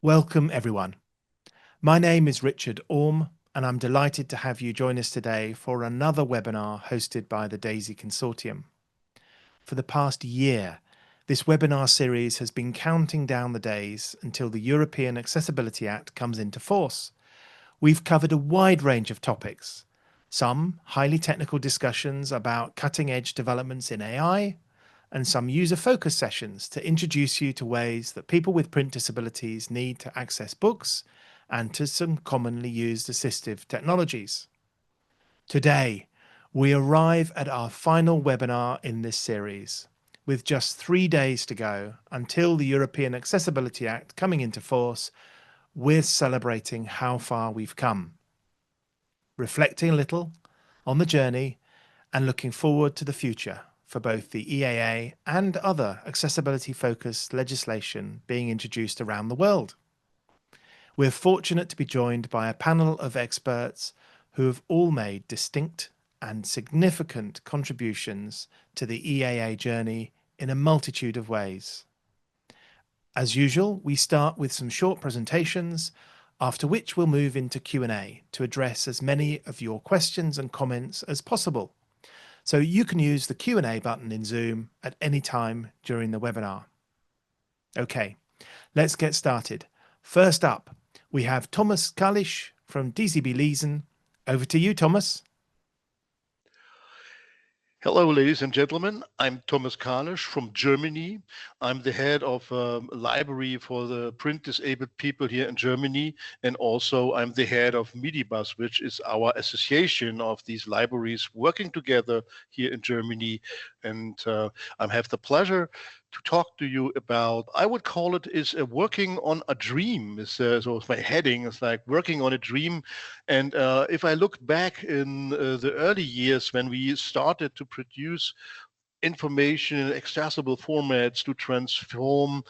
Welcome, everyone. My name is Richard Orme, and I'm delighted to have you join us today for another webinar hosted by the DAISY Consortium. For the past year, this webinar series has been counting down the days until the European Accessibility Act comes into force. We've covered a wide range of topics, some highly technical discussions about cutting-edge developments in AI, and some user-focused sessions to introduce you to ways that people with print disabilities need to access books and to some commonly used assistive technologies. Today, we arrive at our final webinar in this series, with just 3 days to go until the European Accessibility Act coming into force. We're celebrating how far we've come, reflecting a little on the journey and looking forward to the future for both the EAA and other accessibility-focused legislation being introduced around the world. We're fortunate to be joined by a panel of experts who have all made distinct and significant contributions to the EAA journey in a multitude of ways. As usual, we start with some short presentations, after which we'll move into Q&A to address as many of your questions and comments as possible. So you can use the Q&A button in Zoom at any time during the webinar. Okay, let's get started. First up, we have Thomas Kalisch from DCB Leesen. Over to you, Thomas. Hello, ladies and gentlemen. I'm Thomas Kalisch from Germany. I'm the head of a library for the print disabled people here in Germany. And also I'm the head of Midibus, which is our association of these libraries working together here in Germany. And I have the pleasure to talk to you about, I would call it is working on a dream. So my heading is like working on a dream. And if I look back in the early years when we started to produce information in accessible formats to transform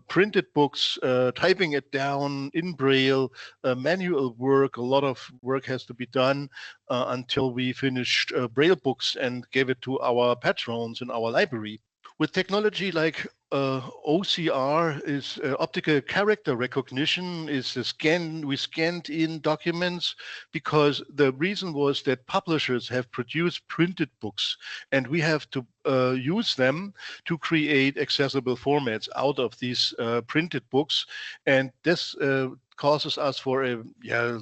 printed books, typing it down in Braille, manual work, a lot of work has to be done until we finished Braille books and gave it to our patrons in our library. With technology like OCR is optical character recognition is a scan. We scanned in documents because the reason was that publishers have produced printed books and we have to use them to create accessible formats out of these printed books. And this causes us for a,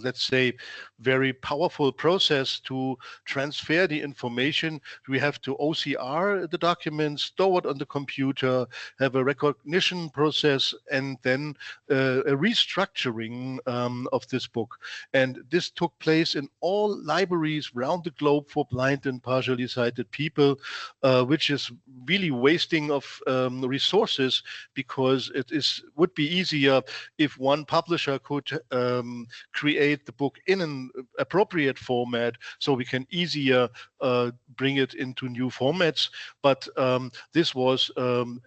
let's say, very powerful process to transfer the information. We have to OCR the documents, store it on the computer, have a recognition process, and then a restructuring of this book. And this took place in all libraries around the globe for blind and partially sighted people, which is really wasting of resources, because would be easier if one publisher could create the book in an appropriate format so we can easier bring it into new formats. But this was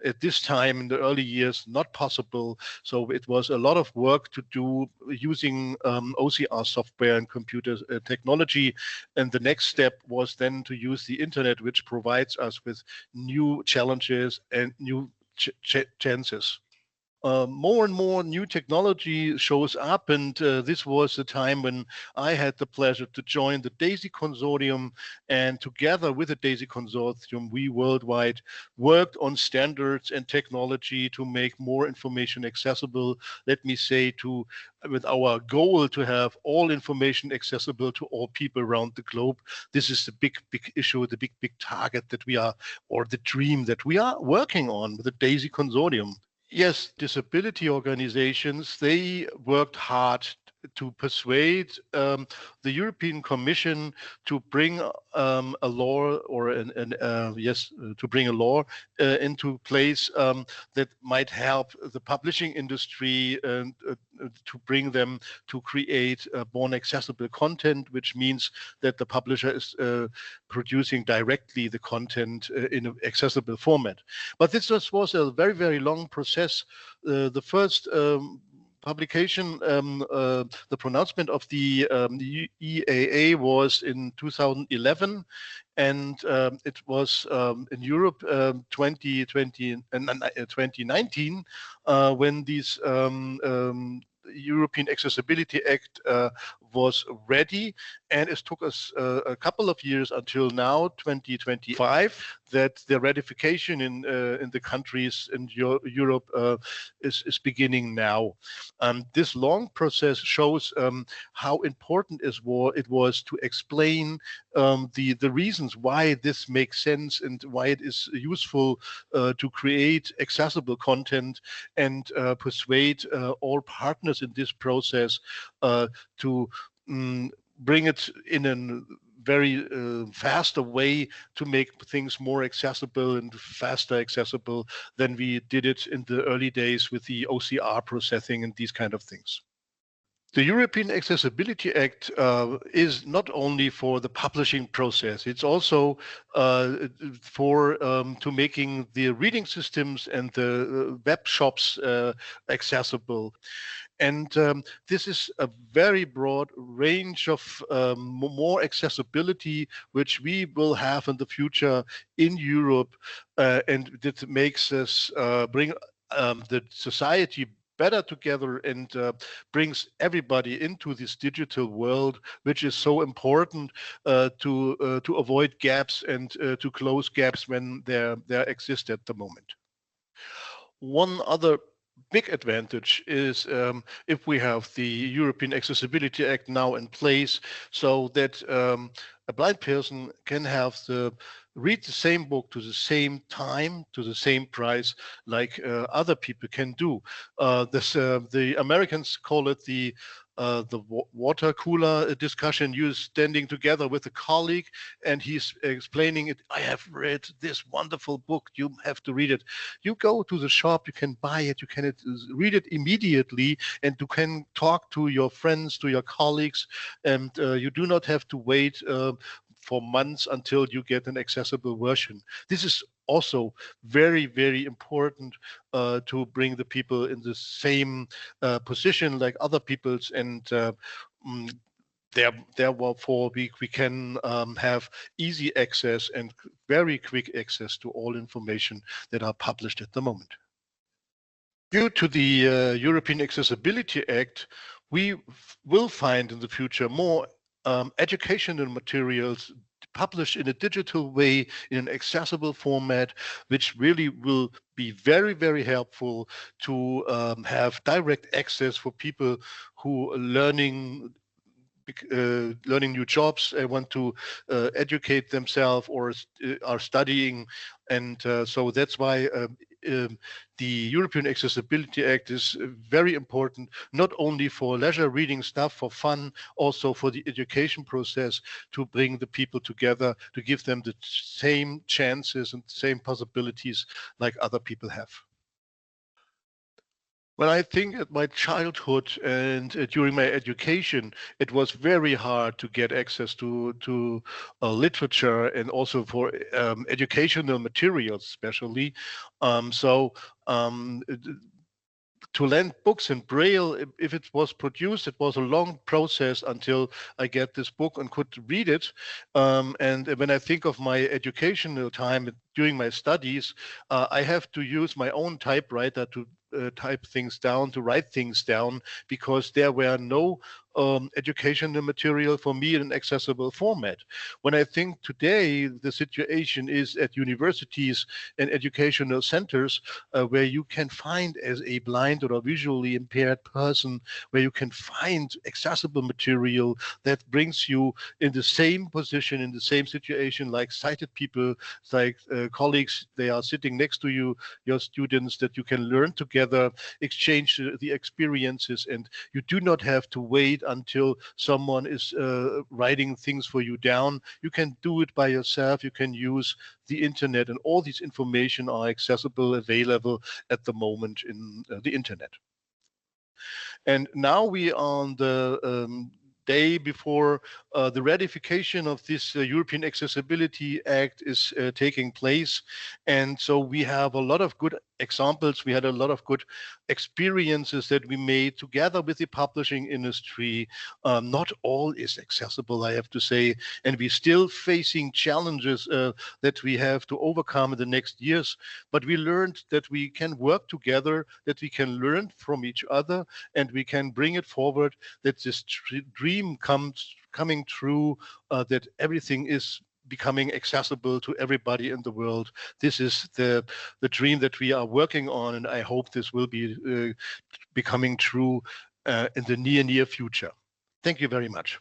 at this time in the early years not possible. So it was a lot of work to do using OCR software and computer technology. And the next step was then to use the internet, which provides us with new challenges and new chances. More and more new technology shows up, and this was the time when I had the pleasure to join the DAISY Consortium, and together with the DAISY Consortium, we worldwide worked on standards and technology to make more information accessible. Let me say, with our goal to have all information accessible to all people around the globe. This is the big issue, the big target that we are, or the dream that we are working on with the DAISY Consortium. Yes, disability organizations, they worked hard to persuade the European Commission to bring a law, or to bring a law into place that might help the publishing industry to bring them to create born accessible content, which means that the publisher is producing directly the content in an accessible format. But this was a very, very long process. The first publication, the pronouncement of the EAA was in 2011, and it was in Europe 2020 and 2019 when these European Accessibility Act was ready, and it took us a couple of years until now, 2025, that the ratification in the countries in Europe is beginning now. This long process shows how important it was to explain the reasons why this makes sense and why it is useful to create accessible content and persuade all partners in this process to bring it in a very faster way to make things more accessible and faster accessible than we did it in the early days with the OCR processing and these kind of things. The European Accessibility Act is not only for the publishing process, it's also for to making the reading systems and the web shops accessible. And this is a very broad range of more accessibility, which we will have in the future in Europe. And that makes us bring the society better together and brings everybody into this digital world, which is so important to avoid gaps and to close gaps when there exist at the moment. One other big advantage is if we have the European Accessibility Act now in place, so that a blind person can read the same book to the same time, to the same price, like other people can do. The Americans call it the water cooler discussion. You're standing together with a colleague and he's explaining it. I have read this wonderful book. You have to read it. You go to the shop, you can buy it, you can read it immediately, and you can talk to your friends, to your colleagues, and you do not have to wait for months until you get an accessible version. This is also very, very important to bring the people in the same position like other people's, and therefore we can have easy access and very quick access to all information that are published at the moment. Due to the European Accessibility Act, we will find in the future more educational materials published in a digital way, in an accessible format, which really will be very, very helpful to have direct access for people who are learning new jobs, want to educate themselves, or are studying. And so that's why the European Accessibility Act is very important, not only for leisure reading stuff, for fun, also for the education process, to bring the people together, to give them the same chances and same possibilities like other people have. When I think at my childhood and during my education, it was very hard to get access to literature and also for educational materials, especially. To lend books in Braille, if it was produced, it was a long process until I get this book and could read it. And when I think of my educational time during my studies, I have to use my own typewriter to type things down, to write things down, because there were no educational material for me in an accessible format. When I think today, the situation is at universities and educational centers where you can find, as a blind or a visually impaired person, where you can find accessible material that brings you in the same position, in the same situation like sighted people, like colleagues. They are sitting next to you, your students, that you can learn together, exchange the experiences, and you do not have to wait until someone is writing things for you down. You can do it by yourself. You can use the internet, and all these information are accessible, available at the moment in the internet. And now we are on the day before the ratification of this European Accessibility Act is taking place. And so we have a lot of good examples. We had a lot of good experiences that we made together with the publishing industry. Not all is accessible, I have to say, and we're still facing challenges that we have to overcome in the next years. But we learned that we can work together, that we can learn from each other, and we can bring it forward, that this dream coming true, that everything is becoming accessible to everybody in the world. This is the dream that we are working on, and I hope this will be becoming true in the near future. Thank you very much.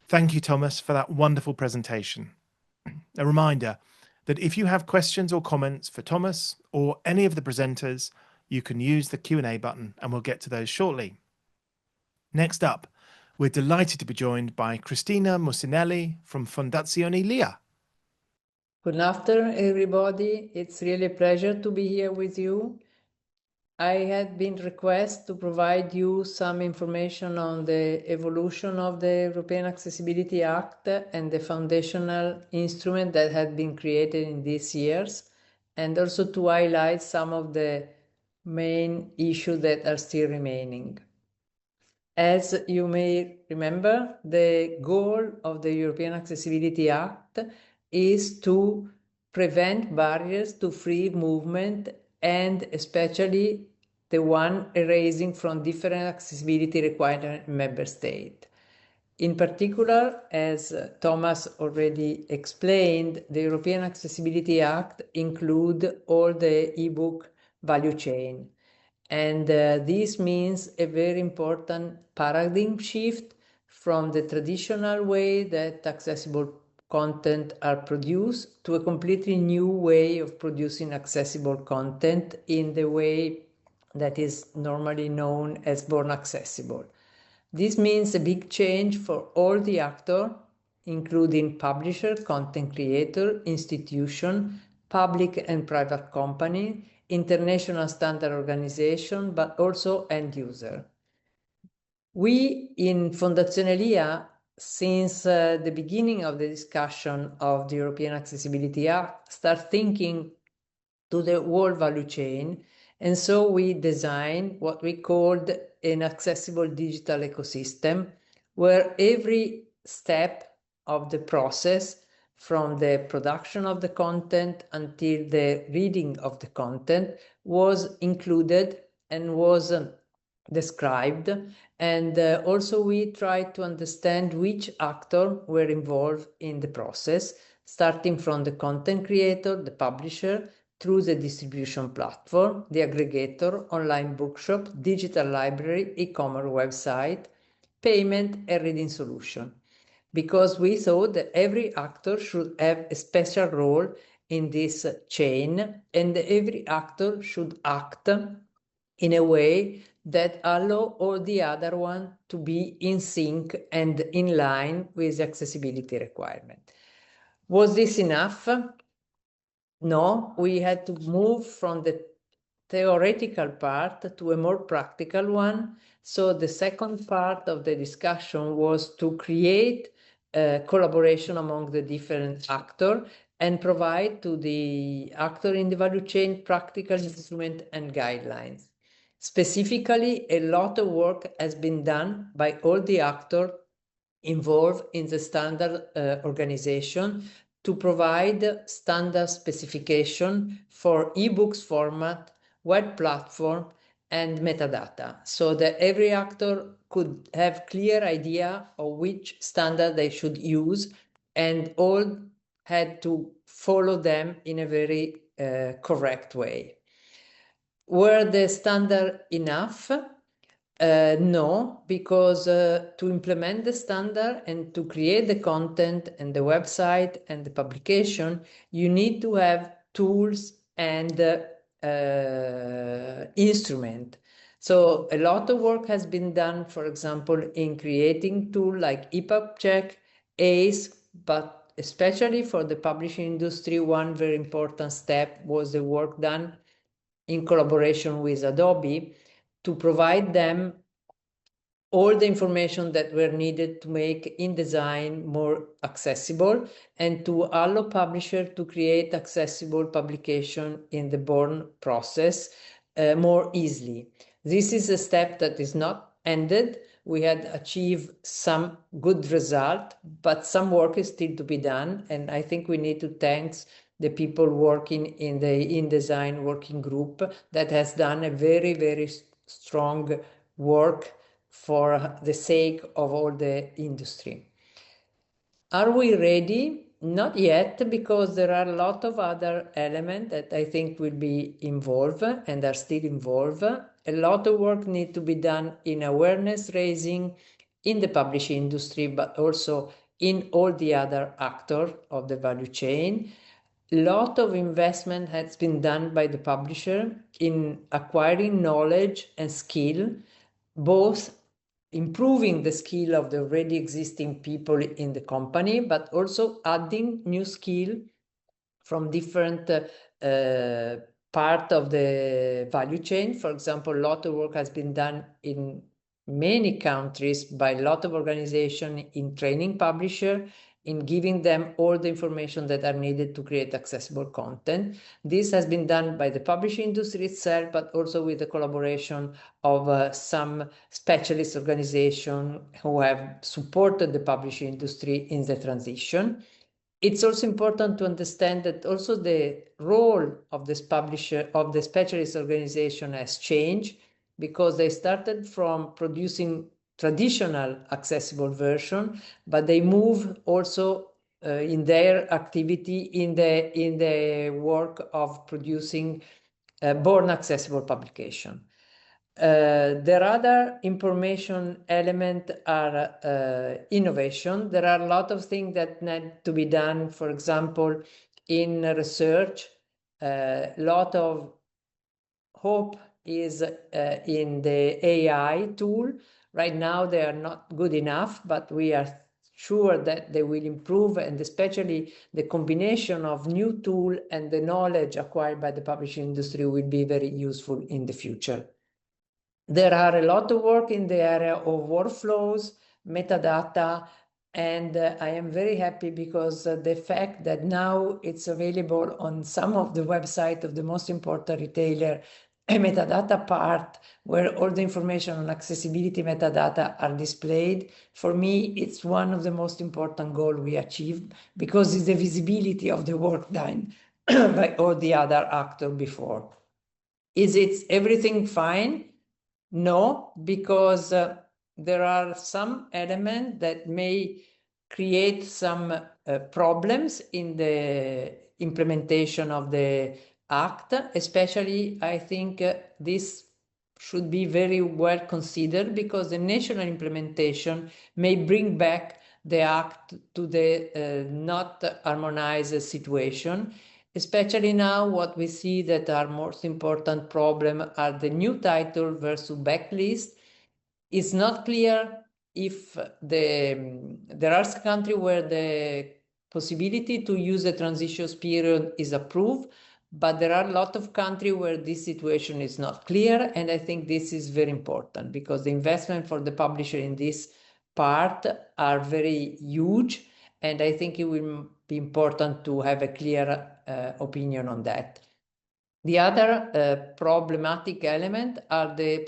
Thank you, Thomas, for that wonderful presentation. A reminder that if you have questions or comments for Thomas or any of the presenters, you can use the Q&A button and we'll get to those shortly. Next up, we're delighted to be joined by Cristina Musinelli from Fondazione LIA. Good afternoon, everybody. It's really a pleasure to be here with you. I had been requested to provide you some information on the evolution of the European Accessibility Act and the foundational instrument that had been created in these years, and also to highlight some of the main issues that are still remaining. As you may remember, the goal of the European Accessibility Act is to prevent barriers to free movement, and especially the one arising from different accessibility requirements in member states. In particular, as Thomas already explained, the European Accessibility Act includes all the e-book value chain. And this means a very important paradigm shift from the traditional way that accessible content are produced to a completely new way of producing accessible content in the way that is normally known as born accessible. This means a big change for all the actors, including publisher, content creator, institution, public and private company, international standard organization, but also end user. We in Fondazione LIA, since the beginning of the discussion of the European Accessibility Act, start thinking to the whole value chain, and so we designed what we called an accessible digital ecosystem, where every step of the process, from the production of the content until the reading of the content, was included and was described. And also we tried to understand which actors were involved in the process, starting from the content creator, the publisher, through the distribution platform, the aggregator, online bookshop, digital library, e-commerce website, payment, and reading solution. Because we thought that every actor should have a special role in this chain, and every actor should act in a way that allow all the other one to be in sync and in line with the accessibility requirement. Was this enough? No, we had to move from the theoretical part to a more practical one. So the second part of the discussion was to create collaboration among the different actors and provide to the actor in the value chain practical instruments and guidelines. Specifically, a lot of work has been done by all the actors involved in the standard organization to provide standard specification for ebooks format, web platform, and metadata, so that every actor could have clear idea of which standard they should use, and all had to follow them in a very correct way. Were the standard enough? No, because to implement the standard and to create the content and the website and the publication, you need to have tools and instrument. So a lot of work has been done, for example, in creating tools like EPUB Check, ACE, but especially for the publishing industry, one very important step was the work done in collaboration with Adobe to provide them all the information that were needed to make InDesign more accessible and to allow publisher to create accessible publication in the born process more easily. This is a step that is not ended. We had achieved some good result, but some work is still to be done. And I think we need to thank the people working in the InDesign working group that has done a very, very strong work for the sake of all the industry. Are we ready? Not yet, because there are a lot of other elements that I think will be involved and are still involved. A lot of work needs to be done in awareness raising in the publishing industry, but also in all the other actors of the value chain. A lot of investment has been done by the publisher in acquiring knowledge and skill, both improving the skill of the already existing people in the company, but also adding new skill from different part of the value chain. For example, a lot of work has been done in many countries by a lot of organizations in training publisher, in giving them all the information that are needed to create accessible content. This has been done by the publishing industry itself, but also with the collaboration of some specialist organizations who have supported the publishing industry in the transition. It's also important to understand that also the role of this publisher, of the specialist organization has changed, because they started from producing traditional accessible version, but they move also in their activity in the work of producing born accessible publication. There other information element are innovation. There are a lot of things that need to be done. For example, in research, a lot of hope is in the AI tool. Right now, they are not good enough, but we are sure that they will improve, and especially the combination of new tool and the knowledge acquired by the publishing industry will be very useful in the future. There are a lot of work in the area of workflows, metadata, and I am very happy because the fact that now it's available on some of the websites of the most important retailer, a metadata part where all the information on accessibility metadata are displayed. For me, it's one of the most important goals we achieved, because it's the visibility of the work done by all the other actors before. Is it everything fine? No, because there are some elements that may create some problems in the implementation of the act. Especially, I think this should be very well considered, because the national implementation may bring back the act to the not harmonized situation. Especially now, what we see that are most important problem are the new title versus backlist. It's not clear if there are countries where the possibility to use a transition period is approved, but there are a lot of countries where this situation is not clear, and I think this is very important, because the investment for the publisher in this part are very huge, and I think it will be important to have a clear opinion on that. The other problematic element are the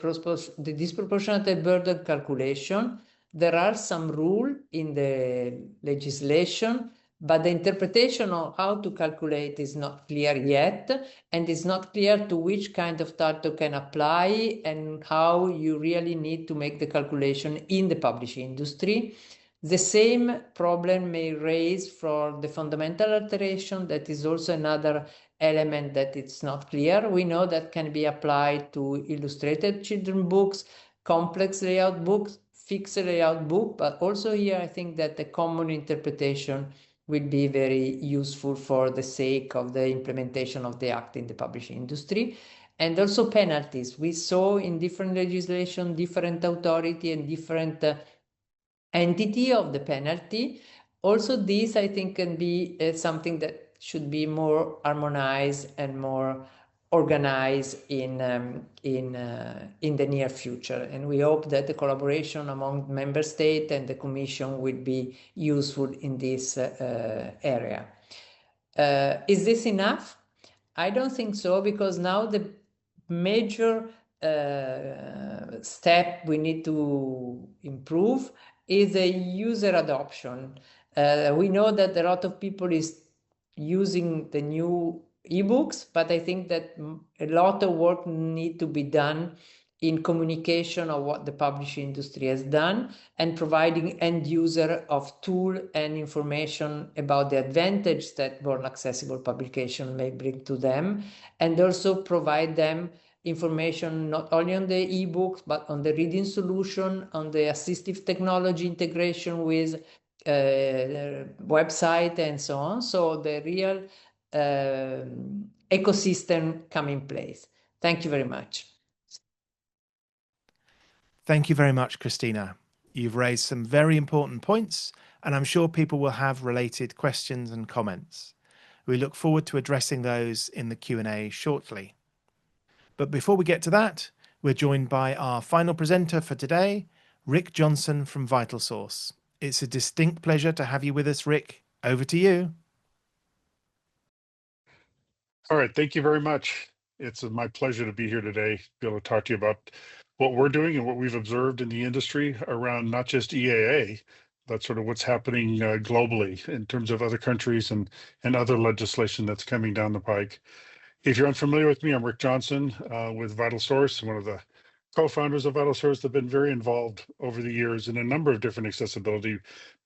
disproportionate burden calculation. There are some rules in the legislation, but the interpretation of how to calculate is not clear yet, and it's not clear to which kind of title can apply and how you really need to make the calculation in the publishing industry. The same problem may raise for the fundamental alteration. That is also another element that it's not clear. We know that can be applied to illustrated children books, complex layout books, fixed layout book, but also here I think that the common interpretation will be very useful for the sake of the implementation of the act in the publishing industry. And also penalties. We saw in different legislation, different authority and different entity of the penalty. Also, this I think can be something that should be more harmonized and more organize in the near future. And we hope that the collaboration among member states and the Commission will be useful in this area. Is this enough? I don't think so, because now the major step we need to improve is the user adoption. We know that a lot of people is using the new ebooks, but I think that a lot of work need to be done in communication of what the publishing industry has done and providing end user of tool and information about the advantage that born accessible publication may bring to them, and also provide them information not only on the ebooks but on the reading solution, on the assistive technology integration with website and so on, so the real ecosystem come in place. Thank you very much. Thank you very much, Christina. You've raised some very important points, and I'm sure people will have related questions and comments. We look forward to addressing those in the Q&A shortly. But before we get to that, we're joined by our final presenter for today, Rick Johnson from VitalSource. It's a distinct pleasure to have you with us, Rick. Over to you. All right, thank you very much. It's my pleasure to be here today, to be able to talk to you about what we're doing and what we've observed in the industry around not just EAA, but sort of what's happening globally in terms of other countries and other legislation that's coming down the pike. If you're unfamiliar with me, I'm Rick Johnson with VitalSource, one of the co-founders of VitalSource. Have been very involved over the years in a number of different accessibility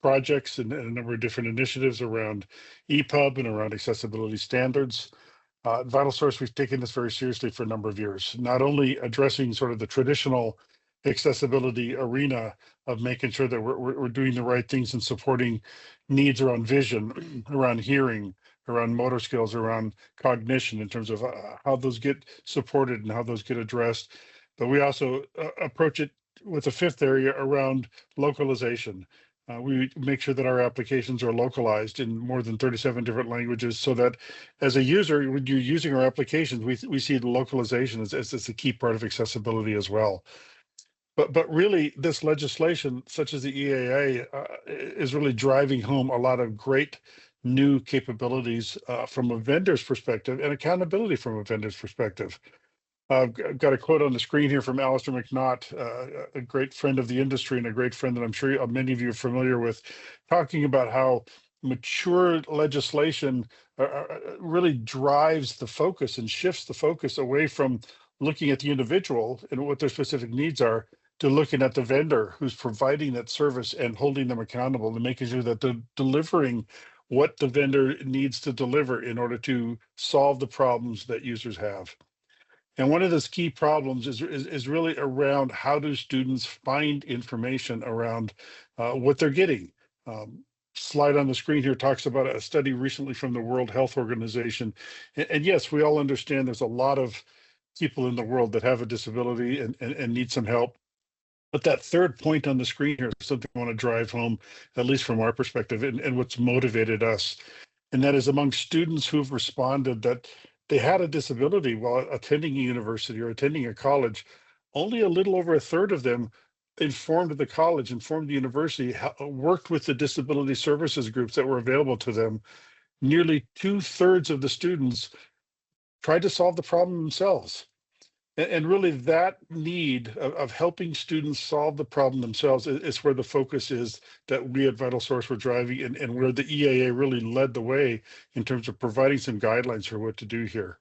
projects and a number of different initiatives around EPUB and around accessibility standards. At VitalSource, we've taken this very seriously for a number of years, not only addressing sort of the traditional accessibility arena of making sure that we're doing the right things and supporting needs around vision, around hearing, around motor skills, around cognition in terms of how those get supported and how those get addressed. But we also approach it with a fifth area around localization. We make sure that our applications are localized in more than 37 different languages, so that as a user, when you're using our applications, we see the localization as a key part of accessibility as well. But really, this legislation, such as the EAA, is really driving home a lot of great new capabilities from a vendor's perspective and accountability from a vendor's perspective. I've got a quote on the screen here from Alistair McNaught, a great friend of the industry and a great friend that I'm sure many of you are familiar with, talking about how mature legislation really drives the focus and shifts the focus away from looking at the individual and what their specific needs are to looking at the vendor who's providing that service and holding them accountable and making sure that they're delivering what the vendor needs to deliver in order to solve the problems that users have. And one of those key problems is really around how do students find information around what they're getting. Slide on the screen here talks about a study recently from the World Health Organization. And yes, we all understand there's a lot of people in the world that have a disability and need some help. But that third point on the screen here is something I want to drive home, at least from our perspective, and what's motivated us. And that is among students who've responded that they had a disability while attending a university or attending a college. Only a little over a third of them informed the college, informed the university, worked with the disability services groups that were available to them. Nearly 2/3 of the students tried to solve the problem themselves. And really that need of helping students solve the problem themselves is where the focus is that we at VitalSource were driving and where the EAA really led the way in terms of providing some guidelines for what to do here.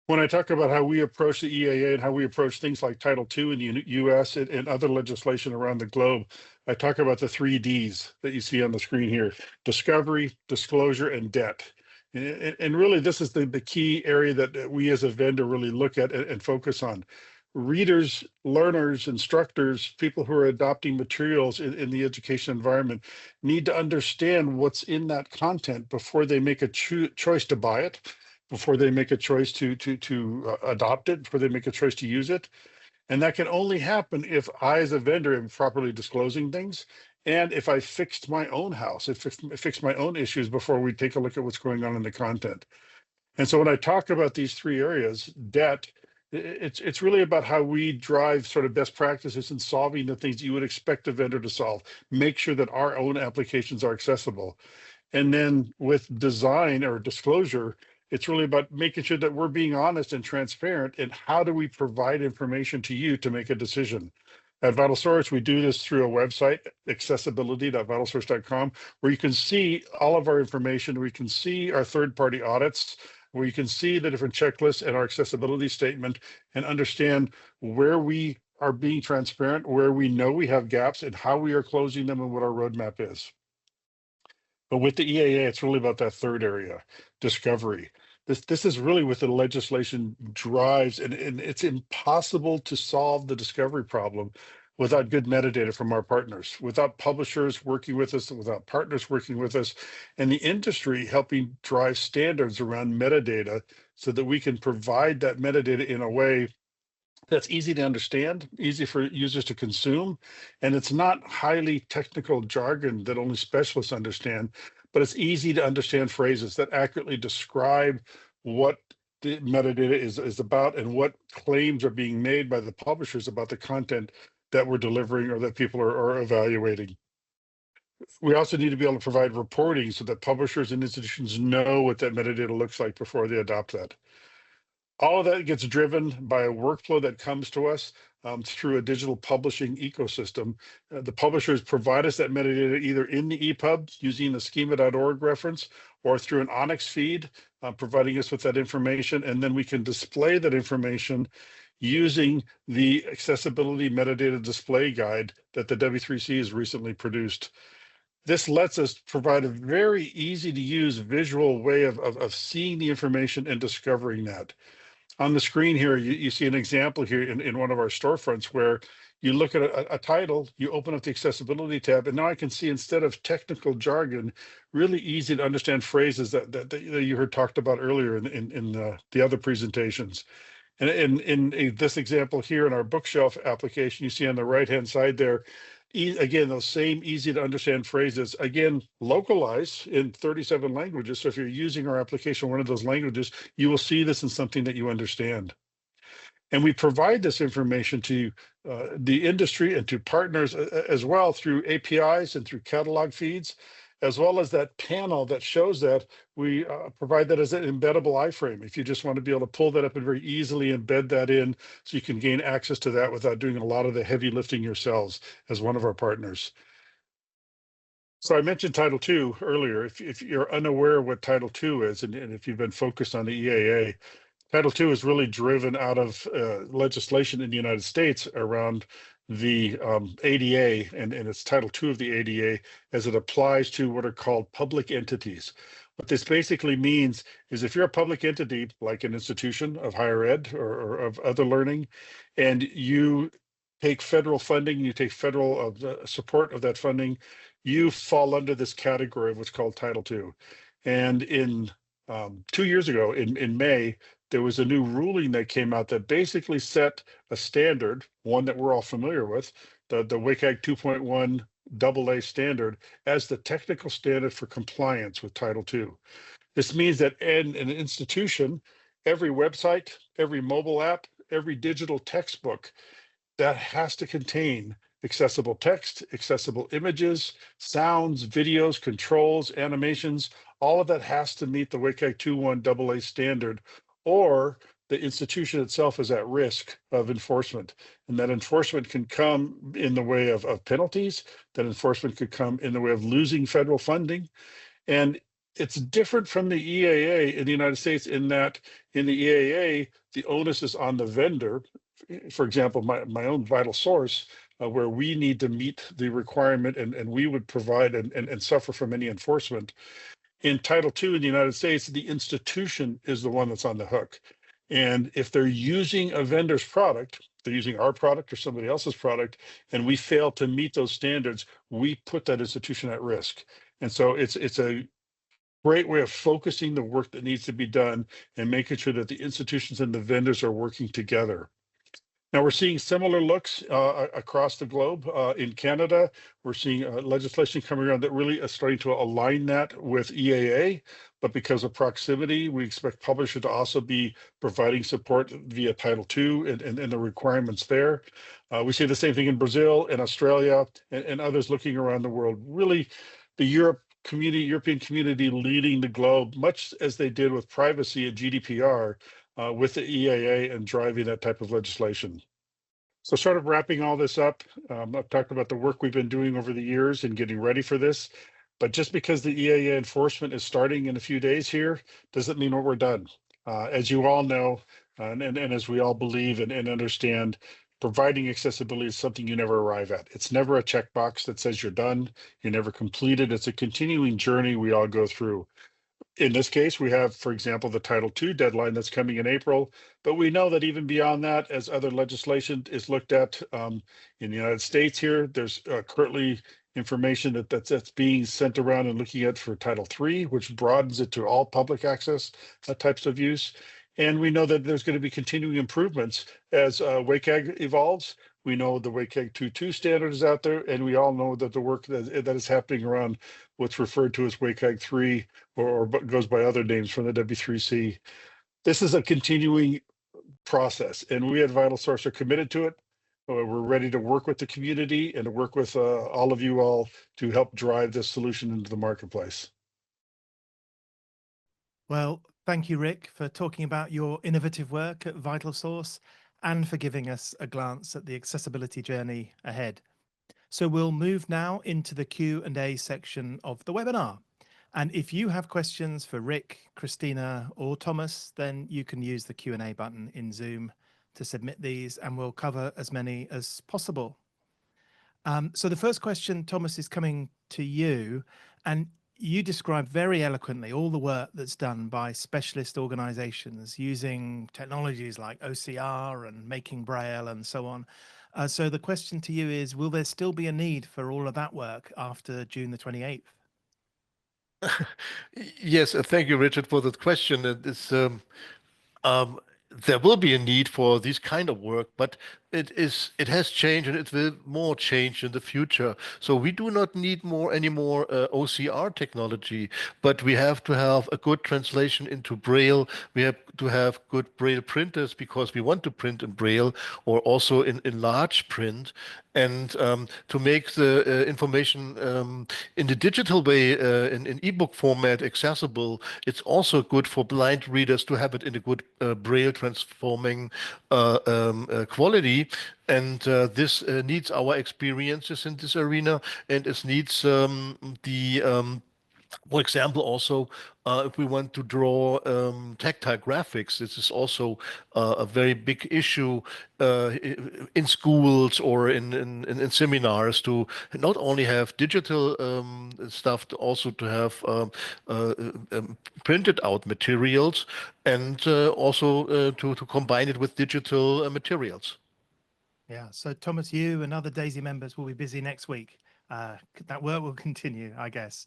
When I talk about how we approach the EAA and how we approach things like Title II in the US and other legislation around the globe, I talk about the 3 Ds that you see on the screen here: discovery, disclosure, and debt. And really, this is the key area that we as a vendor really look at and focus on. Readers, learners, instructors, people who are adopting materials in the education environment need to understand what's in that content before they make a choice to buy it, before they make a choice to adopt it, before they make a choice to use it. And that can only happen if I, as a vendor, am properly disclosing things, and if I fixed my own house, if fixed my own issues before we take a look at what's going on in the content. And so when I talk about these three areas, debt, it's really about how we drive sort of best practices in solving the things you would expect a vendor to solve, make sure that our own applications are accessible. And then with design or disclosure, it's really about making sure that we're being honest and transparent in how do we provide information to you to make a decision. At VitalSource, we do this through a website, accessibility.vitalsource.com, where you can see all of our information. We can see our third-party audits, where you can see the different checklists and our accessibility statement and understand where we are being transparent, where we know we have gaps, and how we are closing them and what our roadmap is. But with the EAA, it's really about that third area, discovery. This is really what the legislation drives, and it's impossible to solve the discovery problem without good metadata from our partners, without publishers working with us, without partners working with us, and the industry helping drive standards around metadata so that we can provide that metadata in a way that's easy to understand, easy for users to consume, and it's not highly technical jargon that only specialists understand, but it's easy to understand phrases that accurately describe what the metadata is about and what claims are being made by the publishers about the content that we're delivering or that people are evaluating. We also need to be able to provide reporting so that publishers and institutions know what that metadata looks like before they adopt that. All of that gets driven by a workflow that comes to us through a digital publishing ecosystem. The publishers provide us that metadata either in the EPUB using the schema.org reference or through an Onyx feed, providing us with that information. And then we can display that information using the accessibility metadata display guide that the W3C has recently produced. This lets us provide a very easy to use visual way of seeing the information and discovering that. On the screen here, you see an example here in one of our storefronts where you look at a title, you open up the accessibility tab, and now I can see, instead of technical jargon, really easy to understand phrases that you heard talked about earlier in the other presentations. And in this example here in our bookshelf application, you see on the right-hand side there, again, those same easy to understand phrases, again, localized in 37 languages. So if you're using our application, one of those languages, you will see this in something that you understand. And we provide this information to the industry and to partners as well through APIs and through catalog feeds, as well as that panel that shows that. We provide that as an embeddable iframe. If you just want to be able to pull that up and very easily embed that in, so you can gain access to that without doing a lot of the heavy lifting yourselves as one of our partners. So I mentioned Title II earlier. If you're unaware of what Title II is, and if you've been focused on the EAA, Title II is really driven out of legislation in the United States around the ADA, and it's Title II of the ADA as it applies to what are called public entities. What this basically means is if you're a public entity, like an institution of higher ed or of other learning, and you take federal funding, you take federal support of that funding, you fall under this category of what's called Title II. And in 2 years ago, in May, there was a new ruling that came out that basically set a standard, one that we're all familiar with, the WCAG 2.1 AA standard, as the technical standard for compliance with Title II. This means that in an institution, every website, every mobile app, every digital textbook, that has to contain accessible text, accessible images, sounds, videos, controls, animations. All of that has to meet the WCAG 2.1 AA standard, or the institution itself is at risk of enforcement. And that enforcement can come in the way of penalties. That enforcement could come in the way of losing federal funding. And it's different from the EAA in the United States in that in the EAA, the onus is on the vendor. For example, my own VitalSource, where we need to meet the requirement and we would provide and suffer from any enforcement. In Title II in the United States, the institution is the one that's on the hook. And if they're using a vendor's product, they're using our product or somebody else's product, and we fail to meet those standards, we put that institution at risk. And so it's a great way of focusing the work that needs to be done and making sure that the institutions and the vendors are working together. Now we're seeing similar looks across the globe. In Canada, we're seeing legislation coming around that really is starting to align that with EAA, but because of proximity, we expect publisher to also be providing support via Title II and the requirements there. We see the same thing in Brazil and Australia and others looking around the world. Really, the European community leading the globe, much as they did with privacy and GDPR, with the EAA and driving that type of legislation. So sort of wrapping all this up, I've talked about the work we've been doing over the years and getting ready for this, but just because the EAA enforcement is starting in a few days here, doesn't mean we're done. As you all know, and as we all believe and understand, providing accessibility is something you never arrive at. It's never a checkbox that says you're done, you never complete it. It's a continuing journey we all go through. In this case, we have, for example, the Title II deadline that's coming in April, but we know that even beyond that, as other legislation is looked at in the United States here, there's currently information that's being sent around and looking at for Title III, which broadens it to all public access types of use. And we know that there's going to be continuing improvements as WCAG evolves. We know the WCAG 2.2 standard is out there, and we all know that the work that is happening around what's referred to as WCAG 3 or goes by other names from the W3C. This is a continuing process, and we at VitalSource are committed to it. We're ready to work with the community and to work with all of you all to help drive this solution into the marketplace. Well, thank you, Rick, for talking about your innovative work at VitalSource and for giving us a glance at the accessibility journey ahead. So we'll move now into the Q&A section of the webinar. And if you have questions for Rick, Christina, or Thomas, then you can use the Q&A button in Zoom to submit these, and we'll cover as many as possible. So the first question, Thomas, is coming to you, and you describe very eloquently all the work that's done by specialist organizations using technologies like OCR and making Braille and so on. So the question to you is, will there still be a need for all of that work after June the 28th? Yes, thank you, Richard, for that question. Um, there will be a need for this kind of work, but it has changed and it will more change in the future. So we do not need any more OCR technology, but we have to have a good translation into Braille. We have to have good Braille printers because we want to print in Braille or also in large print. And to make the information in the digital way, in ebook format accessible, it's also good for blind readers to have it in a good Braille transforming quality. And this needs our experiences in this arena, and it needs for example, also, if we want to draw tactile graphics, this is also a very big issue in schools or in seminars to not only have digital stuff, also to have printed out materials and also to combine it with digital materials. Yeah, so Thomas, you and other DAISY members will be busy next week. That work will continue, I guess.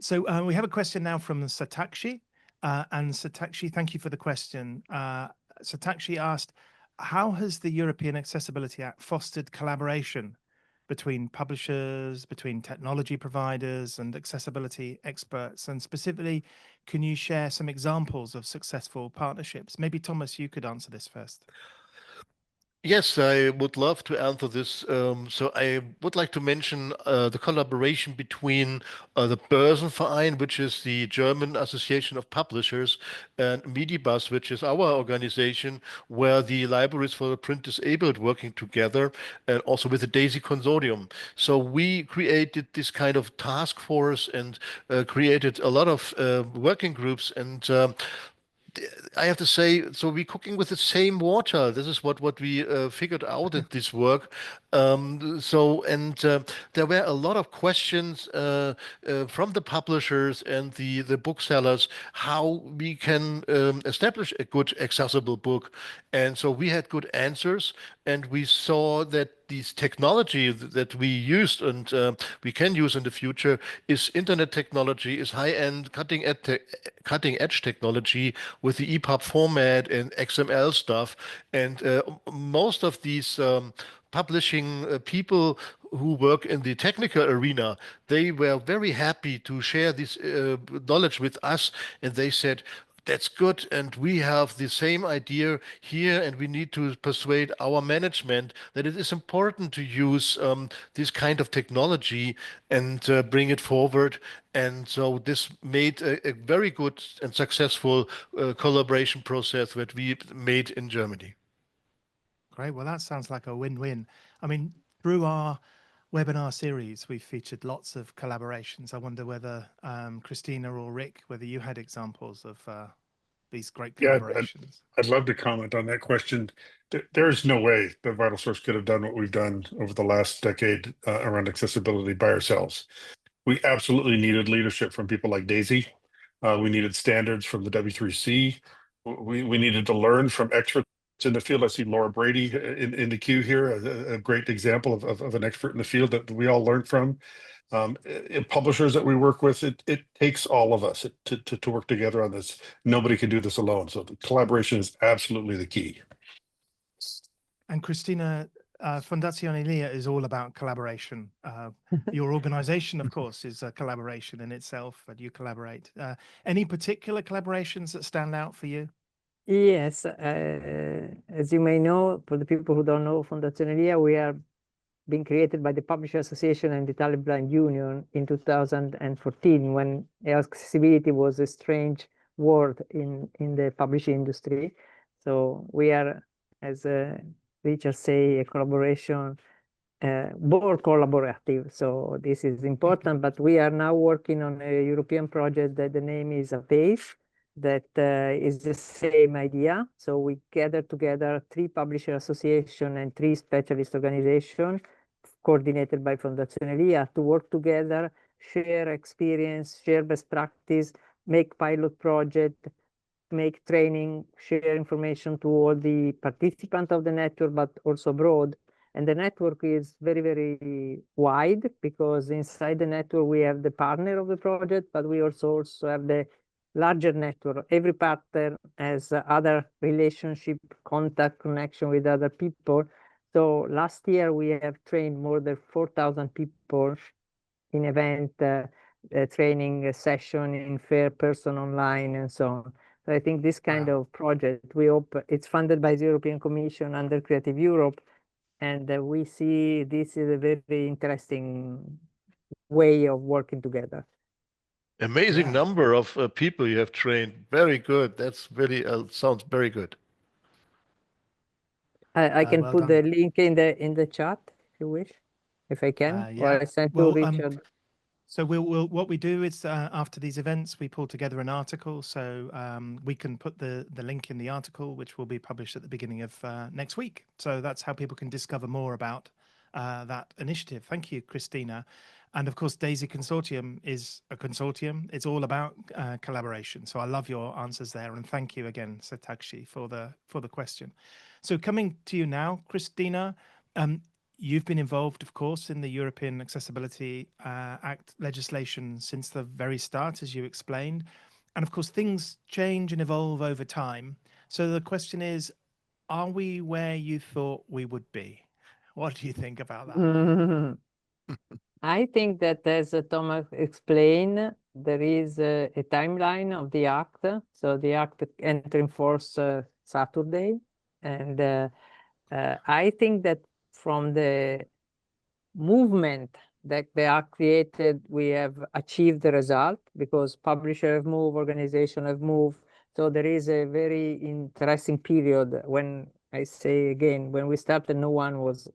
So we have a question now from Satakshi. And Satakshi, thank you for the question. Satakshi asked, how has the European Accessibility Act fostered collaboration between publishers, between technology providers and accessibility experts? And specifically, can you share some examples of successful partnerships? Maybe Thomas, you could answer this first. Yes, I would love to answer this. So I would like to mention the collaboration between the Börsenverein, which is the German Association of Publishers, and Medibus, which is our organization, where the libraries for the print disabled working together, and also with the DAISY Consortium. So we created this kind of task force and created a lot of working groups and I have to say, so we're cooking with the same water. This is what we figured out at this work. There were a lot of questions from the publishers and the booksellers how we can establish a good accessible book. And so we had good answers, and we saw that these technology that we used and we can use in the future is internet technology, is high-end cutting edge technology with the EPUB format and XML stuff. And most of these publishing people who work in the technical arena, they were very happy to share this knowledge with us, and they said, that's good, and we have the same idea here, and we need to persuade our management that it is important to use this kind of technology and bring it forward. And so this made a very good and successful collaboration process that we made in Germany. Great. Well, that sounds like a win-win. I mean, through our webinar series, we've featured lots of collaborations. I wonder whether Christina or Rick, whether you had examples of these great Yeah, collaborations. I'd love to comment on that question. There's no way that VitalSource could have done what we've done over the last decade around accessibility by ourselves. We absolutely needed leadership from people like Daisy. We needed standards from the W3C. We needed to learn from experts in the field. I see Laura Brady in the queue here, a great example of an expert in the field that we all learned from. Publishers that we work with, it takes all of us to work together on this. Nobody can do this alone. So the collaboration is absolutely the key. And Christina, Fondazione EAA is all about collaboration. Your organization, of course, is a collaboration in itself, and you collaborate. Any particular collaborations that stand out for you? Yes, as you may know, for the people who don't know Fondazione EAA, we are being created by the Publisher Association and the Italian Blind Union in 2014, when accessibility was a strange word in the publishing industry. So we are, as Richard say, a collaboration, more collaborative. So this is important, but we are now working on a European project that the name is APACE, that is the same idea. So we gather together 3 publisher association and 3 specialist organizations coordinated by Fondazione EAA to work together, share experience, share best practice, make pilot project, make training, share information to all the participants of the network, but also abroad. And the network is very, very wide, because inside the network we have the partner of the project, but we also have the larger network. Every partner has other relationship, contact, connection with other people. So last year we have trained more than 4,000 people in event, training session, in fair person online, and so on. So I think this kind of project, we hope it's funded by the European Commission under Creative Europe, and we see this is a very interesting way of working together. Amazing number of people you have trained. Very good. That's really sounds very good. I can well put done. the link in the chat if you wish, if I can, or I send to Richard. So we'll what we do is after these events, we pull together an article. So we can put the link in the article, which will be published at the beginning of next week. So that's how people can discover more about that initiative. Thank you, Christina. And of course, Daisy Consortium is a consortium. It's all about collaboration. So I love your answers there, and thank you again, Satakshi, for the question. So coming to you now, Christina. You've been involved, of course, in the European Accessibility Act legislation since the very start, as you explained. And of course, things change and evolve over time. So the question is, are we where you thought we would be? What do you think about that? I think that, as Thomas explained, there is a timeline of the act. So the act entered in force Saturday. And I think that from the movement that they are created, we have achieved the result, because publishers have moved, organizations have moved. So there is a very interesting period when, I say again, when we started, no one was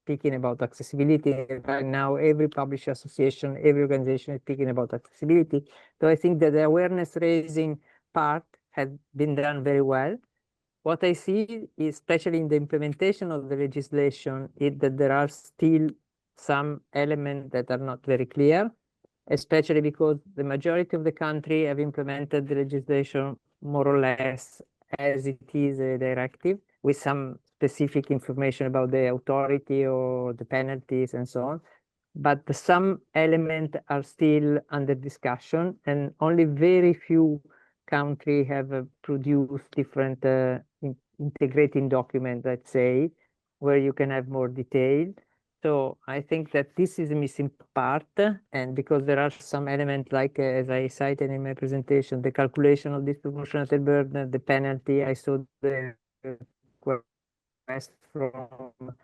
speaking about accessibility. Right now, every publisher association, every organization is speaking about accessibility. So I think that the awareness raising part has been done very well. What I see, especially in the implementation of the legislation, is that there are still some elements that are not very clear, especially because the majority of the country have implemented the legislation more or less as it is a directive, with some specific information about the authority or the penalties and so on. But some elements are still under discussion, and only very few countries have produced different integrating documents, let's say, where you can have more detail. So I think that this is a missing part, and because there are some elements like, as I cited in my presentation, the calculation of disproportionate burden, the penalty. I saw the request from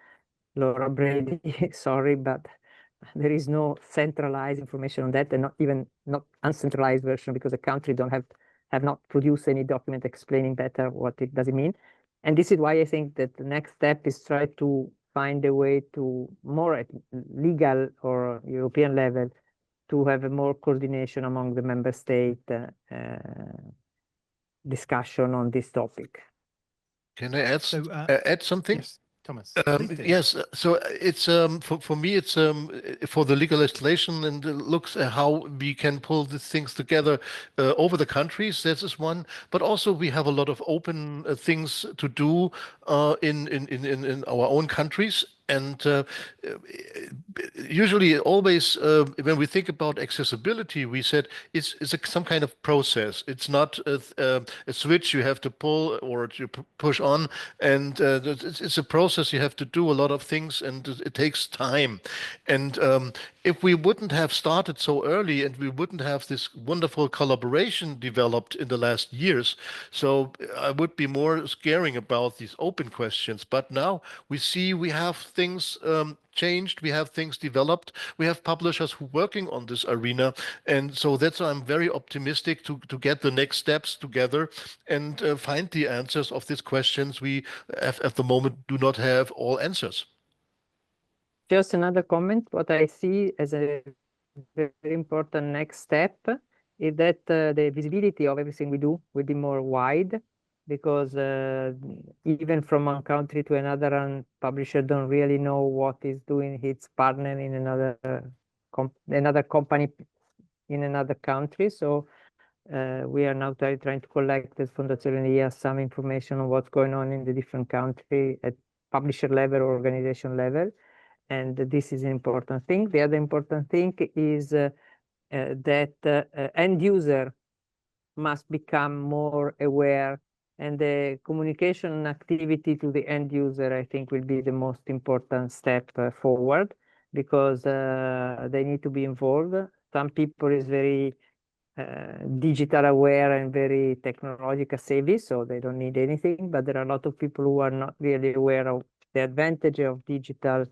Laura Brady, sorry, but there is no centralized information on that, and not uncentralized version, because the country have not produced any document explaining better what it does mean. And this is why I think that the next step is try to find a way to more at legal or European level to have a more coordination among the member state discussion on this topic. Can I add add something? Yes, Thomas. Yes, so it's for me it's for the legal legislation, and looks at how we can pull these things together over the countries. This is one, but also we have a lot of open things to do in our own countries. And usually, always, when we think about accessibility, we said it's some kind of process. It's not a switch you have to pull or to push on, and it's a process. You have to do a lot of things, and it takes time. And if we wouldn't have started so early, and we wouldn't have this wonderful collaboration developed in the last years, so I would be more scaring about these open questions. But now we see we have things changed, we have things developed, we have publishers who are working on this arena, and so that's why I'm very optimistic to get the next steps together and find the answers of these questions. We at the moment do not have all answers. Just another comment. What I see as a very important next step is that the visibility of everything we do will be more wide, because even from one country to another, and publisher don't really know what is doing its partner in another company in another country. So we are now trying to collect as Fondazione EA some information on what's going on in the different country at publisher level or organization level. And this is an important thing. The other important thing is that end user must become more aware, and the communication activity to the end user, I think, will be the most important step forward, because they need to be involved. Some people is very digital aware and very technological savvy, so they don't need anything, but there are a lot of people who are not really aware of the advantage of digital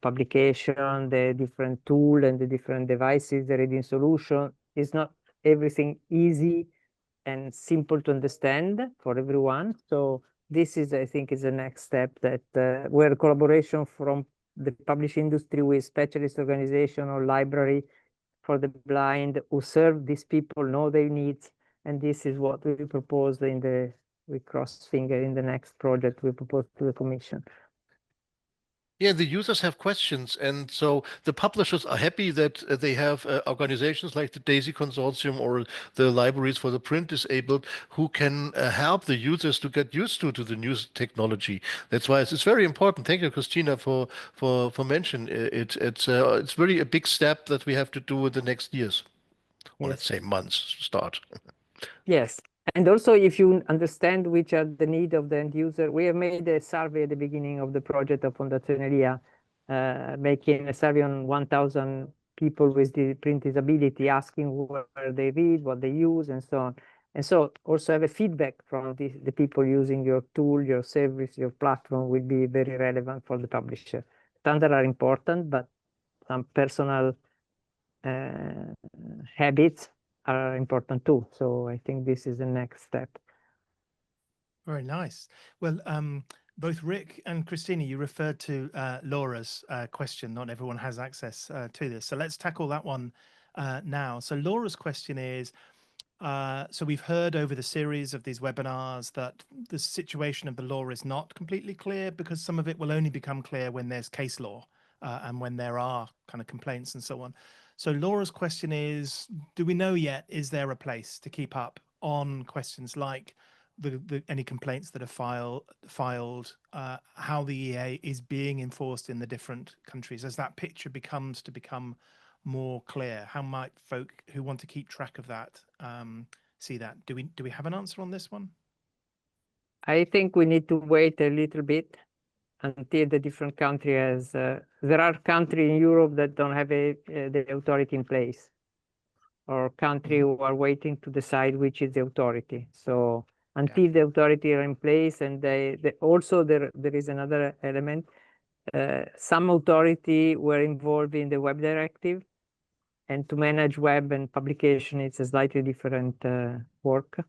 publication, the different tool and the different devices, the reading solution. Is not everything easy and simple to understand for everyone. So this is, I think, is the next step, that where collaboration from the publishing industry with specialist organization or library for the blind who serve these people, know their needs. And this is what we propose we cross finger in the next project we propose to the Commission. Yeah, the users have questions, and so the publishers are happy that they have organizations like the DAISY Consortium or the libraries for the print disabled who can help the users to get used to the new technology. That's why it's very important. Thank you, Christina, for mentioning it. It's really a big step that we have to do in the next years, or let's say months to start. Yes. And also, if you understand which are the need of the end user, we have made a survey at the beginning of the project of Fondazione EA, making a survey on 1,000 people with the print disability, asking where they read, what they use, and so on. And so also have a feedback from the people using your tool, your service, your platform will be very relevant for the publisher. Standards are important, but some personal habits are important too. So I think this is the next step. Very nice. Well, both Rick and Christina, you referred to Laura's question. Not everyone has access to this. So let's tackle that one now. So Laura's question is, so we've heard over the series of these webinars that the situation of the law is not completely clear, because some of it will only become clear when there's case law and when there are kind of complaints and so on. So Laura's question is, do we know yet, is there a place to keep up on questions like any complaints that are filed, how the EA is being enforced in the different countries, as that picture becomes more clear? How might folk who want to keep track of that see that? Do we have an answer on this one? I think we need to wait a little bit until the different country has. There are countries in Europe that don't have the authority in place, or country who are waiting to decide which is the authority. So until the authority are in place, and also there is another element. Some authority were involved in the web directive, and to manage web and publication, it's a slightly different work.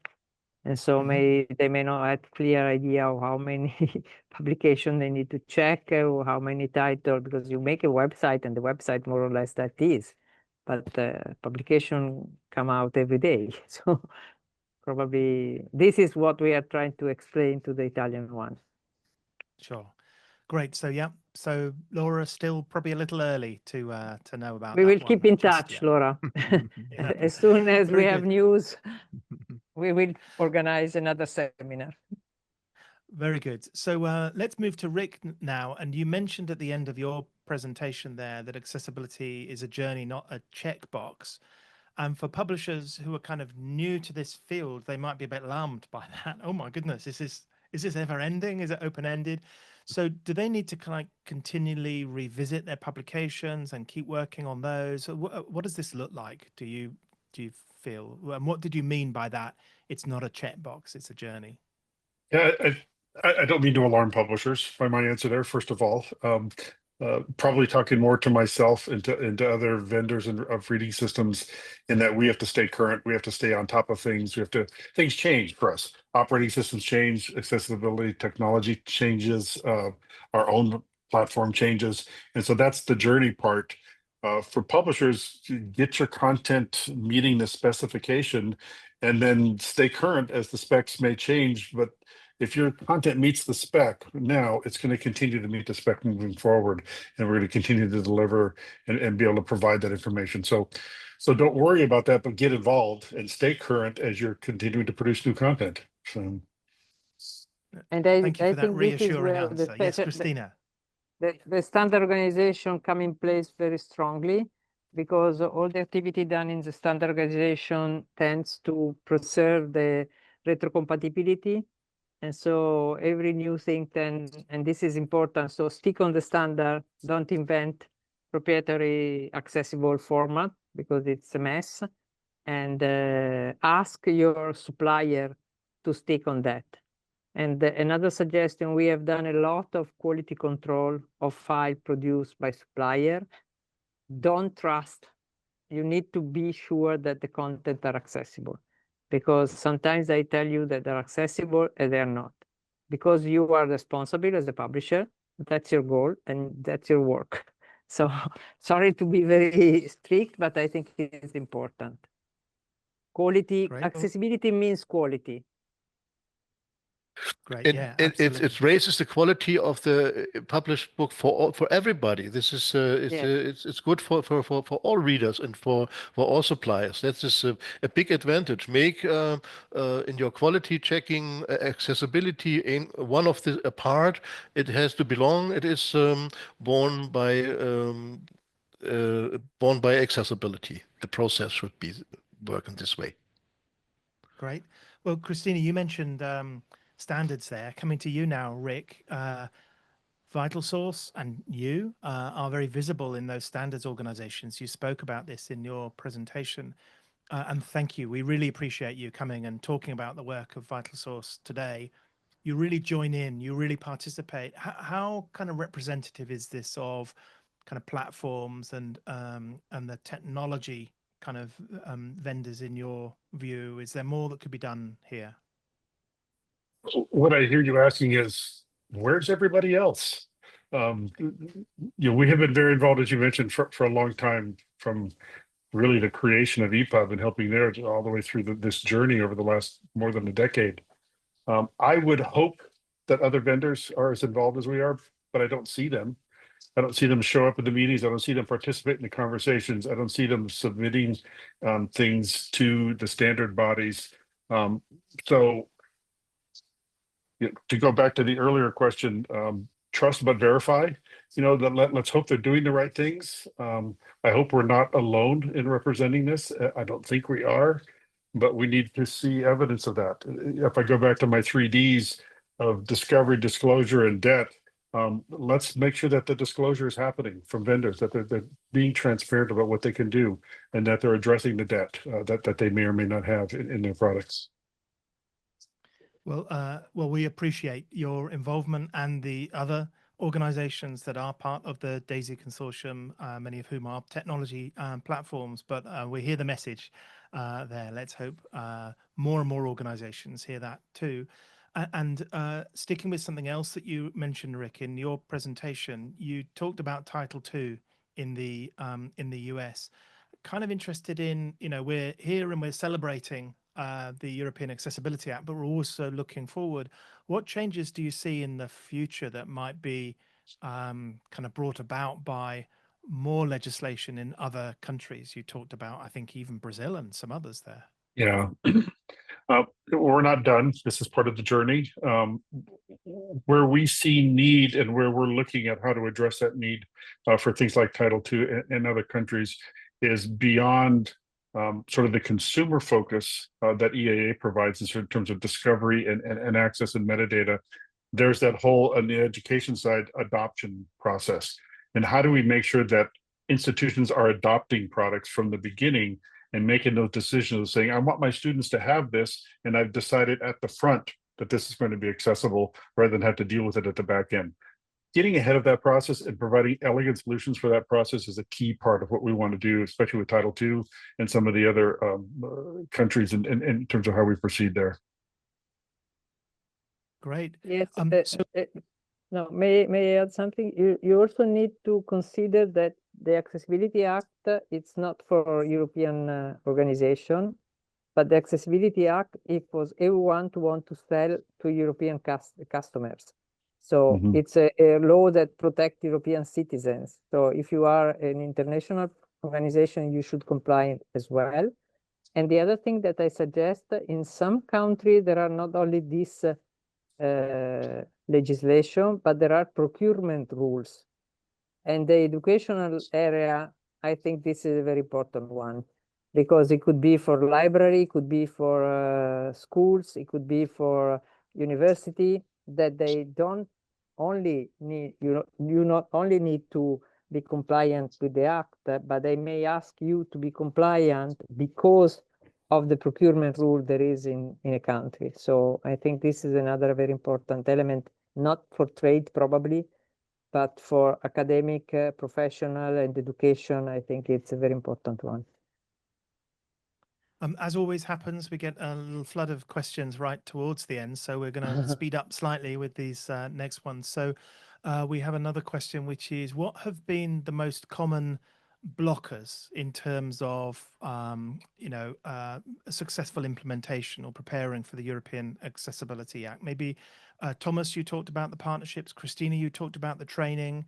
And so they may not have clear idea of how many publication they need to check, or how many titles, because you make a website and the website more or less that is, but publication come out every day. So probably this is what we are trying to explain to the Italian one. Sure. Great. So yeah. So Laura, still probably a little early to know about. We that will one keep in just touch, yet. Laura. Yeah. As soon as Very we have good. news, we will organize another seminar. Very good. So let's move to Rick now. And you mentioned at the end of your presentation there that accessibility is a journey, not a checkbox. And for publishers who are kind of new to this field, they might be a bit alarmed by that. Oh my goodness, is this ever ending? Is it open ended? So do they need to kind of continually revisit their publications and keep working on those? What does this look like? Do you feel? And what did you mean by that? It's not a checkbox; it's a journey. Yeah, I don't mean to alarm publishers by my answer there, first of all. Probably talking more to myself and to other vendors of reading systems, in that we have to stay current, we have to stay on top of things, things change for us. Operating systems change, accessibility technology changes, our own platform changes. And so that's the journey part. For publishers, get your content meeting the specification, and then stay current as the specs may change. But if your content meets the spec now, it's going to continue to meet the spec moving forward, and we're going to continue to deliver and be able to provide that information. So don't worry about that, but get involved and stay current as you're continuing to produce new content. So, And Thank you for that think this is reassuring where answer. Yes, Christina. the standard organization come in place very strongly, because all the activity done in the standard organization tends to preserve the retrocompatibility. And so every new thing and this is important, so stick on the standard, don't invent proprietary accessible format, because it's a mess, and ask your supplier to stick on that. And another suggestion, we have done a lot of quality control of file produced by supplier. Don't trust. You need to be sure that the content are accessible, because sometimes I tell you that they're accessible and they're not, because you are responsible as a publisher. That's your goal and that's your work. So sorry to be very strict, but I think it is important. Quality, Great. accessibility means quality. Great. And Yeah, it raises the quality of the published book for everybody. This is it's good for all readers and for all suppliers. That is a big advantage. Make in your quality checking accessibility in one of the a part. It has to belong. It is born by accessibility. The process should be working this way. great. Well, Christina, you mentioned standards there. Coming to you now, Rick. VitalSource and you are very visible in those standards organizations. You spoke about this in your presentation, and thank you. We really appreciate you coming and talking about the work of VitalSource today. You really join in, you really participate. How kind of representative is this of kind of platforms and the technology kind of vendors in your view? Is there more that could be done here? what I hear you asking is, where's everybody else? We have been very involved, as you mentioned, for a long time, from really the creation of EPUB and helping there all the way through this journey over the last more than a decade. I would hope that other vendors are as involved as we are, but I don't see them. I don't see them show up at the meetings. I don't see them participate in the conversations. I don't see them submitting things to the standard bodies. So to go back to the earlier question, trust but verify. Let's hope they're doing the right things. I hope we're not alone in representing this. I don't think we are, but we need to see evidence of that. If I go back to my 3Ds of discovery, disclosure, and debt, let's make sure that the disclosure is happening from vendors, that they're being transparent about what they can do, and that they're addressing the debt that they may or may not have in their products. Well, we appreciate your involvement and the other organizations that are part of the DAISY Consortium, many of whom are technology platforms, but we hear the message there. Let's hope more and more organizations hear that too. And sticking with something else that you mentioned, Rick, in your presentation, you talked about Title II in the US. Kind of interested in, we're here and we're celebrating the European Accessibility Act, but we're also looking forward. What changes do you see in the future that might be kind of brought about by more legislation in other countries? You talked about, I think, even Brazil and some others there. Yeah. We're not done. This is part of the journey. Where we see need and where we're looking at how to address that need for things like Title II in other countries is beyond sort of the consumer focus that EAA provides in terms of discovery and access and metadata. There's that whole, on the education side, adoption process. And how do we make sure that institutions are adopting products from the beginning and making those decisions of saying, I want my students to have this, and I've decided at the front that this is going to be accessible rather than have to deal with it at the back end. Getting ahead of that process and providing elegant solutions for that process is a key part of what we want to do, especially with Title II and some of the other countries in terms of how we proceed there. Great. Yes. No, may I add something? You also need to consider that the Accessibility Act, it's not for European organization, but the Accessibility Act, it was everyone to want to sell to European customers. So it's a law that protects European citizens. So if you are an international organization, you should comply as well. And the other thing that I suggest, in some countries, there are not only this legislation, but there are procurement rules. And the educational area, I think this is a very important one, because it could be for library, it could be for schools, it could be for university, that they don't only need, you not only need to be compliant with the act, but they may ask you to be compliant because of the procurement rule there is in a country. So I think this is another very important element, not for trade probably, but for academic, professional, and education. I think it's a very important one. As always happens, we get a little flood of questions right towards the end, so we're going to speed up slightly with these next ones. So we have another question, which is, what have been the most common blockers in terms of a successful implementation or preparing for the European Accessibility Act? Maybe Thomas, you talked about the partnerships. Christina, you talked about the training.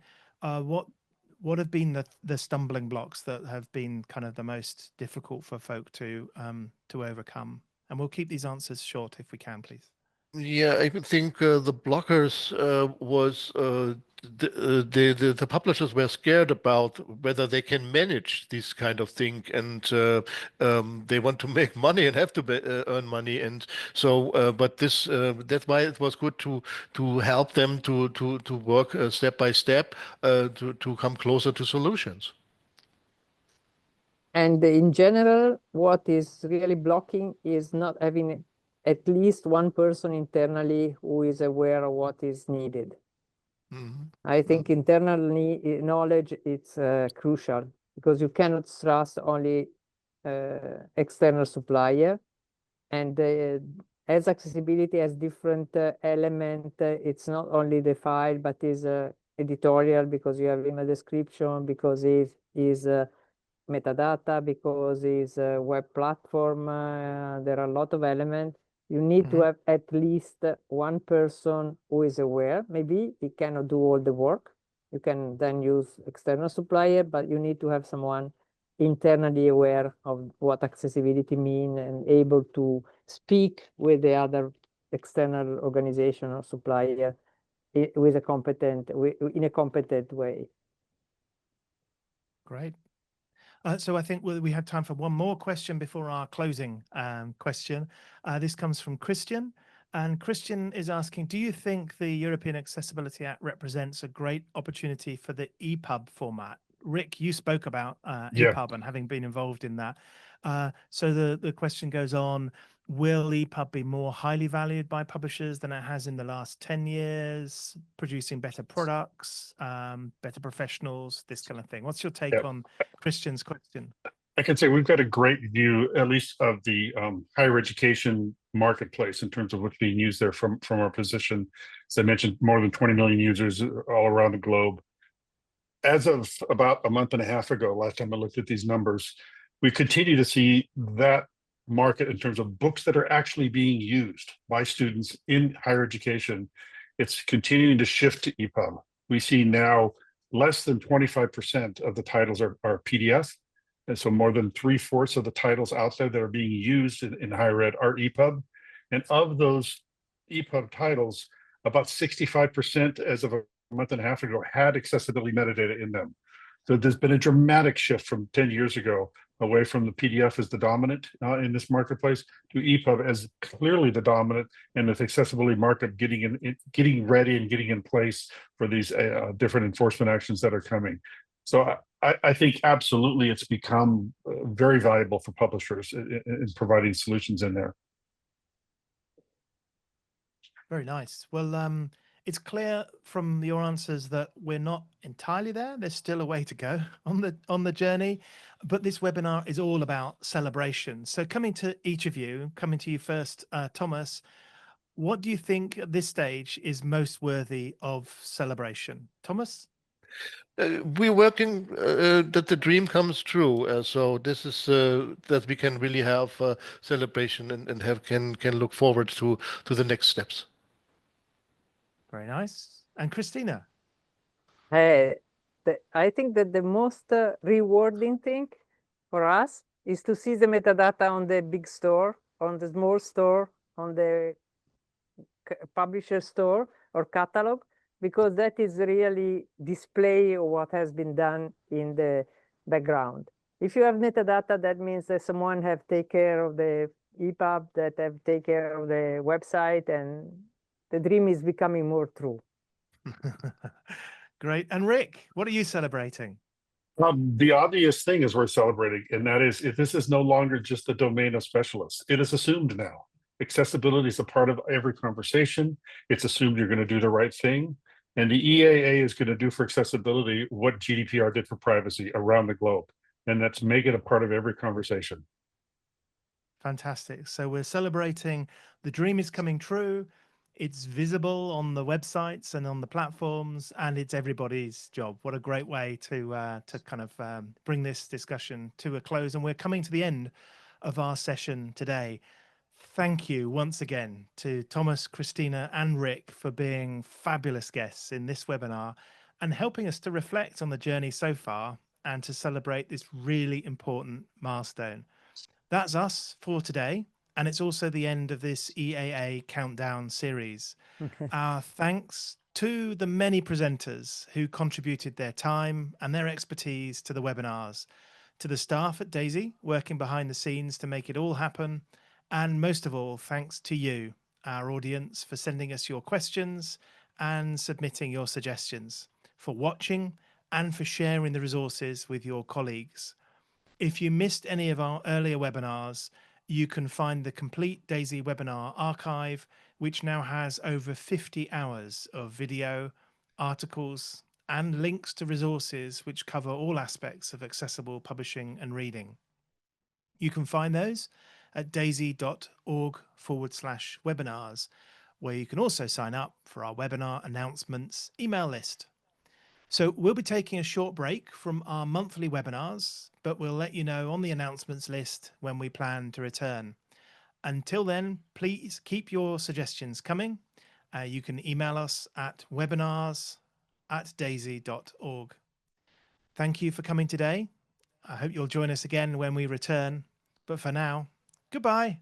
What have been the stumbling blocks that have been kind of the most difficult for folk to overcome? And we'll keep these answers short if we can, please. Yeah, I would think the blockers was the publishers were scared about whether they can manage this kind of thing, and they want to make money and have to earn money, and so but this that's why it was good to help them to work step by step to come closer to solutions. And in general, what is really blocking is not having at least one person internally who is aware of what is needed. I think internal knowledge is crucial, because you cannot trust only external supplier. And as accessibility has different element, it's not only the file, but is editorial, because you have email description, because it is metadata, because it's a web platform. There are a lot of elements. You need to have at least one person who is aware. Maybe he cannot do all the work. You can then use external supplier, but you need to have someone internally aware of what accessibility means and able to speak with the other external organization or supplier with a competent, in a competent way. Great. So I think we have time for one more question before our closing question. This comes from Christian. And Christian is asking, do you think the European Accessibility Act represents a great opportunity for the EPUB format? Rick, you spoke about EPUB and having been involved in that. So the question goes on, will EPUB be more highly valued by publishers than it has in the last 10 years, producing better products, better professionals, this kind of thing? What's your take on Christian's question? I can say we've got a great view, at least of the higher education marketplace in terms of what's being used there from our position. As I mentioned, more than 20 million users all around the globe. As of about a month and a half ago, last time I looked at these numbers, we continue to see that market in terms of books that are actually being used by students in higher education. It's continuing to shift to EPUB. We see now less than 25% of the titles are PDF. And so more than 3/4 of the titles out there that are being used in higher ed are EPUB. And of those EPUB titles, about 65% as of a month and a half ago had accessibility metadata in them. So there's been a dramatic shift from 10 years ago away from the PDF as the dominant in this marketplace to EPUB as clearly the dominant, and the accessibility market getting ready and getting in place for these different enforcement actions that are coming. So I think absolutely it's become very valuable for publishers in providing solutions in there. Very nice. Well, it's clear from your answers that we're not entirely there. There's still a way to go on the journey, but this webinar is all about celebration. So coming to each of you, coming to you first, Thomas, what do you think at this stage is most worthy of celebration? Thomas? We're working that the dream comes true. So this is that we can really have celebration and can look forward to the next steps. Very nice. And Christina? I think that the most rewarding thing for us is to see the metadata on the big store, on the small store, on the publisher store or catalog, because that is really display of what has been done in the background. If you have metadata, that means that someone have take care of the EPUB, that have take care of the website, and the dream is becoming more true. Great. And Rick, what are you celebrating? The obvious thing is we're celebrating, and that is if this is no longer just the domain of specialists, it is assumed now. Accessibility is a part of every conversation. It's assumed you're going to do the right thing. And the EAA is going to do for accessibility what GDPR did for privacy around the globe. And that's make it a part of every conversation. Fantastic. So we're celebrating the dream is coming true. It's visible on the websites and on the platforms, and it's everybody's job. What a great way to kind of bring this discussion to a close. And we're coming to the end of our session today. Thank you once again to Thomas, Christina, and Rick for being fabulous guests in this webinar and helping us to reflect on the journey so far and to celebrate this really important milestone. That's us for today. And it's also the end of this EAA Countdown series. Our thanks to the many presenters who contributed their time and their expertise to the webinars, to the staff at DAISY working behind the scenes to make it all happen, and most of all, thanks to you, our audience, for sending us your questions and submitting your suggestions, for watching and for sharing the resources with your colleagues. If you missed any of our earlier webinars, you can find the complete DAISY webinar archive, which now has over 50 hours of video, articles, and links to resources which cover all aspects of accessible publishing and reading. You can find those at daisy.org/webinars, where you can also sign up for our webinar announcements email list. So we'll be taking a short break from our monthly webinars, but we'll let you know on the announcements list when we plan to return. Until then, please keep your suggestions coming. You can email us at webinars@daisy.org. Thank you for coming today. I hope you'll join us again when we return. But for now, goodbye.